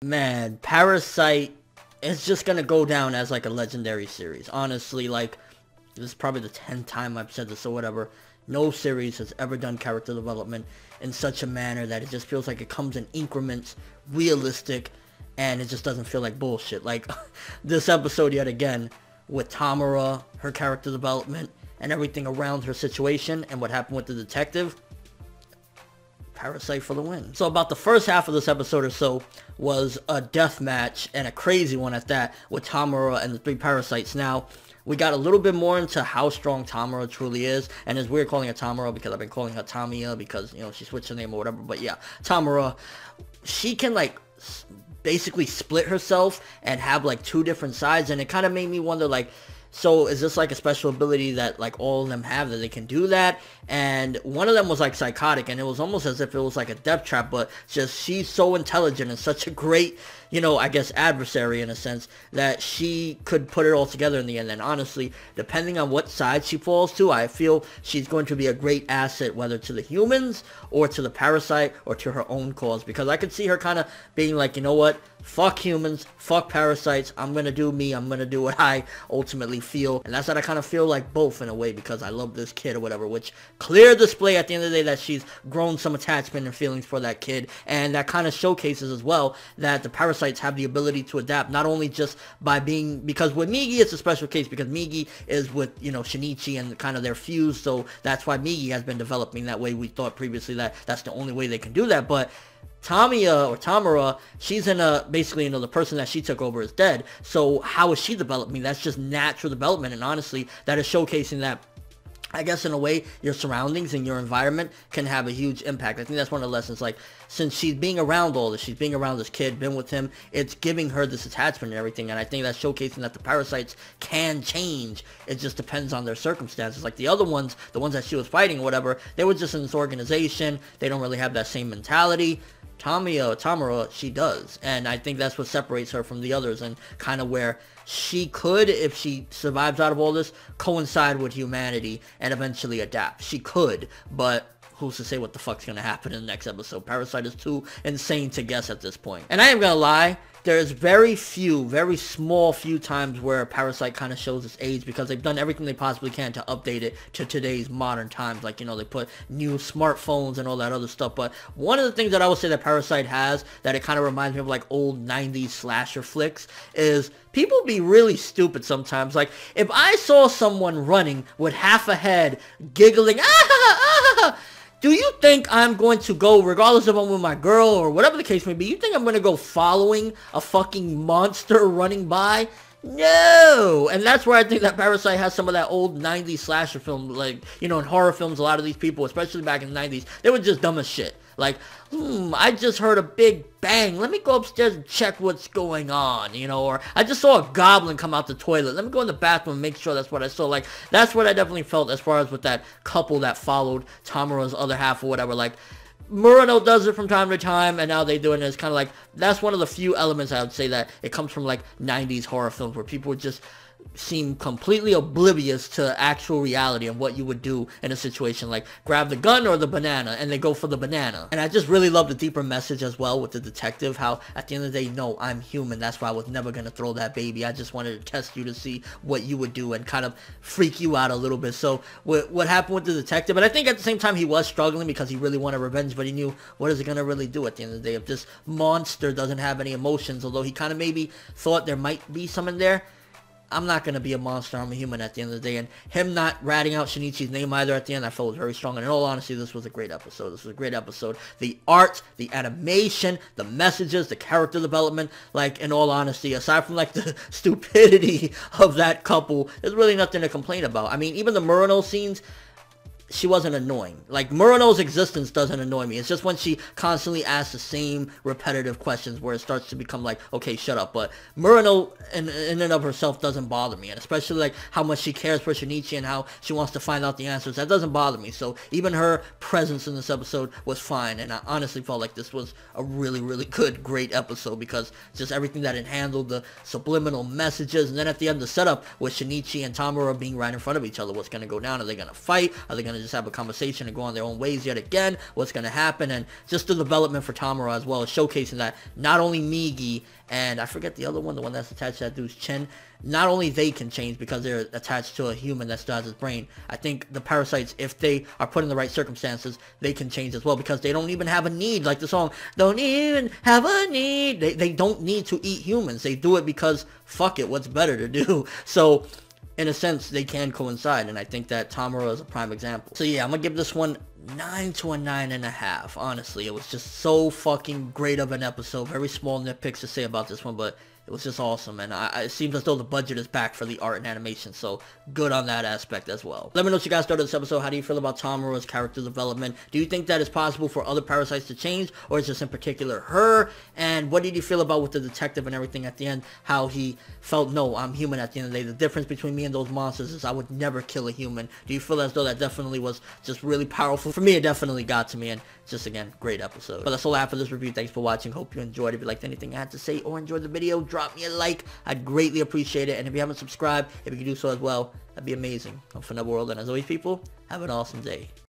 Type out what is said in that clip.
Man, Parasyte is just gonna go down as like a legendary series. Honestly, like, this is probably the 10th time I've said this or whatever. No series has ever done character development in such a manner that it just feels like it comes in increments, realistic, and it just doesn't feel like bullshit. Like, this episode yet again, with Tamura, her character development, and everything around her situation, and what happened with the detective. Parasyte for the win. So about the first half of this episode or so was a death match, and a crazy one at that, with Tamura and the 3 Parasytes. Now, we got a little bit more into how strong Tamura truly is, and it's weird calling her Tamura because I've been calling her Tamiya because, you know, she switched her name or whatever, but yeah, Tamura, she can, like, basically split herself and have, like, 2 different sides, and it kind of made me wonder, like, so is this like a special ability that like all of them have, that they can do that? And one of them was like psychotic, and it was almost as if it was like a death trap, but just she's so intelligent and such a great, you know, I guess adversary in a sense, that she could put it all together in the end. And honestly, depending on what side she falls to, I feel she's going to be a great asset, whether to the humans or to the Parasyte or to her own cause, because I could see her kind of being like, you know what, fuck humans, fuck Parasytes, I'm gonna do me, I'm gonna do what I ultimately feel. And that's what I kind of feel like both in a way, because I love this kid or whatever, which clear display at the end of the day that she's grown some attachment and feelings for that kid. And that kind of showcases as well that the Parasytes have the ability to adapt, not only just by being, because with Migi it's a special case because Migi is with, you know, Shinichi and kind of their fuse, so that's why Migi has been developing that way. We thought previously that that's the only way they can do that, but Tamiya or Tamura, she's in a, basically, you know, the person that she took over is dead. So how is she developing? That's just natural development, and honestly, that is showcasing that, I guess in a way, your surroundings and your environment can have a huge impact. I think that's one of the lessons, like, since she's being around all this, she's being around this kid, been with him, it's giving her this attachment and everything, and I think that's showcasing that the Parasytes can change. It just depends on their circumstances. Like the other ones, the ones that she was fighting or whatever, they were just in this organization, they don't really have that same mentality. Tamura, she does, and I think that's what separates her from the others, and kind of where she could, if she survives out of all this, coincide with humanity and eventually adapt. She could, but who's to say what the fuck's gonna happen in the next episode? Parasyte is too insane to guess at this point. And I ain't gonna lie, there's very small few times where Parasyte kind of shows its age, because they've done everything they possibly can to update it to today's modern times. Like, you know, they put new smartphones and all that other stuff. But one of the things that I would say that Parasyte has, that it kind of reminds me of like old 90s slasher flicks, is people be really stupid sometimes. Like, if I saw someone running with half a head, giggling, do you think I'm going to go, regardless if I'm with my girl or whatever the case may be, you think I'm going to go following a fucking monster running by? No! And that's where I think that Parasyte has some of that old 90s slasher film, like, you know, in horror films, a lot of these people, especially back in the 90s, they were just dumb as shit. Like, I just heard a big bang, let me go upstairs and check what's going on, you know, or I just saw a goblin come out the toilet, let me go in the bathroom and make sure that's what I saw. Like, that's what I definitely felt as far as with that couple that followed Tamura's other half or whatever. Like, Murano does it from time to time, and now they do it, and it's kind of like, that's one of the few elements I would say that it comes from, like, 90s horror films, where people would just seem completely oblivious to actual reality and what you would do in a situation like grab the gun or the banana, and they go for the banana. And I just really love the deeper message as well with the detective, how at the end of the day, no, I'm human, that's why I was never gonna throw that baby, I just wanted to test you to see what you would do and kind of freak you out a little bit. So what happened with the detective, and I think at the same time he was struggling because he really wanted revenge, but he knew, what is it gonna really do at the end of the day if this monster doesn't have any emotions? Although he kind of maybe thought there might be some in there, I'm not going to be a monster, I'm a human at the end of the day. And him not ratting out Shinichi's name either at the end, I felt was very strong. And in all honesty, this was a great episode. This was a great episode. The art, the animation, the messages, the character development, like, in all honesty, aside from, like, the stupidity of that couple, there's really nothing to complain about. I mean, even the Murano scenes, she wasn't annoying. Like, Murano's existence doesn't annoy me. It's just when she constantly asks the same repetitive questions where it starts to become like, okay, shut up. But Murano in and of herself doesn't bother me. And especially, like, how much she cares for Shinichi and how she wants to find out the answers. That doesn't bother me. So even her presence in this episode was fine. And I honestly felt like this was a really, really good, great episode, because just everything that it handled, the subliminal messages, and then at the end, the setup with Shinichi and Tamura being right in front of each other. What's going to go down? Are they going to fight? Are they going to to just have a conversation and go on their own ways yet again, what's going to happen, and just the development for Tamura as well, showcasing that not only Migi and I forget the other one, the one that's attached to that dude's chin, not only they can change because they're attached to a human that still has his brain. I think the parasites, if they are put in the right circumstances, they can change as well because they don't even have a need. Like the song, don't even have a need. They don't need to eat humans. They do it because fuck it, what's better to do? So in a sense, they can coincide, and I think that Tamura is a prime example. So yeah, I'm gonna give this one 9 to a 9.5. Honestly, it was just so fucking great of an episode. Very small nitpicks to say about this one, but it was just awesome, and it seems as though the budget is back for the art and animation, so good on that aspect as well. Let me know what you guys thought of this episode. How do you feel about Tamura's character development? Do you think that it's possible for other parasites to change, or is this in particular her? And what did you feel about with the detective and everything at the end? How he felt, no, I'm human at the end of the day. The difference between me and those monsters is I would never kill a human. Do you feel as though that definitely was just really powerful? For me, it definitely got to me, and just again, great episode. But that's all I have for this review. Thanks for watching. Hope you enjoyed. If you liked anything I had to say or enjoyed the video, drop me a like. I'd greatly appreciate it. And if you haven't subscribed, if you could do so as well, that'd be amazing. I'm ForneverWorld, and as always, people, have an awesome day.